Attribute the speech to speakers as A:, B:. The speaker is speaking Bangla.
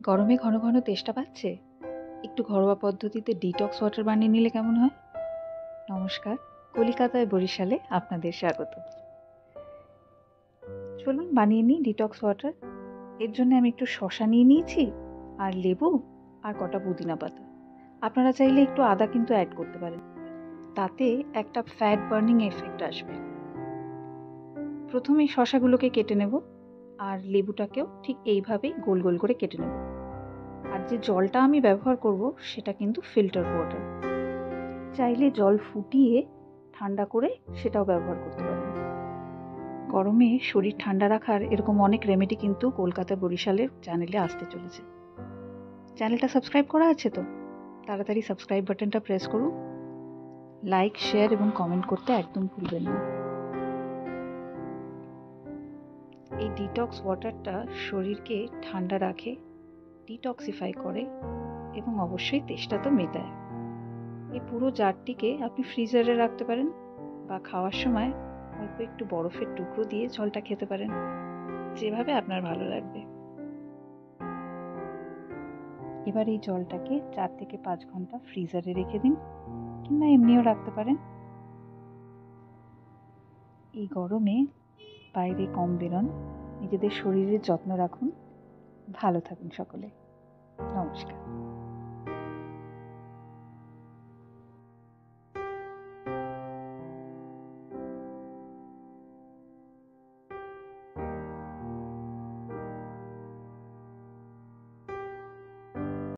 A: গরমে ঘন ঘন তেষ্টা পাচ্ছে? একটু ঘরোয়া পদ্ধতিতে ডিটক্স ওয়াটার বানিয়ে নিলে কেমন হয়? নমস্কার, কলিকাতায় বরিশালে আপনাদের স্বাগত। চলুন বানিয়ে নিই ডিটক্স ওয়াটার। এর জন্য আমি একটু শসা নিয়ে নিয়েছি, আর লেবু, আর কটা পুদিনা পাতা। আপনারা চাইলে একটু আদা কিন্তু অ্যাড করতে পারেন, তাতে একটা ফ্যাট বার্নিং এফেক্ট আসবে। প্রথমে শসাগুলোকে কেটে নেব, আর লেবুটাকেও ঠিক এইভাবেই গোল গোল করে কেটে নেব। আর যে জলটা আমি ব্যবহার করব সেটা কিন্তু ফিল্টার ওয়াটার। চাইলে জল ফুটিয়ে ঠান্ডা করে সেটাও ব্যবহার করতে পারেন। গরমে শরীর ঠান্ডা রাখার এরকম অনেক রেমেডি কিন্তু কলকাতা বরিশালের চ্যানেলে আসতে চলেছে। চ্যানেলটা সাবস্ক্রাইব করা আছে তো? তাড়াতাড়ি সাবস্ক্রাইব বাটনটা প্রেস করুন। লাইক, শেয়ার এবং কমেন্ট করতে একদম ভুলবেন না। এই ডিটক্স ওয়াটারটা শরীরকে ঠান্ডা রাখে, ডিটক্সিফাই করে এবং অবশ্যই তেষ্টা তো মেটায়। এই পুরো জারটিকে আপনি ফ্রিজারে রাখতে পারেন, বা খাওয়ার সময় অল্প একটু বরফের টুকরো দিয়ে জলটা খেতে পারেন, যেভাবে আপনার ভালো লাগবে। এবার এই জলটাকে 4 থেকে 5 ঘন্টা ফ্রিজারে রেখে দিন, কিংবা এমনিও রাখতে পারেন। এই গরমে বাইরে কম বেরোন, নিজেদের শরীরের যত্ন রাখুন, ভালো থাকুন সকলে। নমস্কার।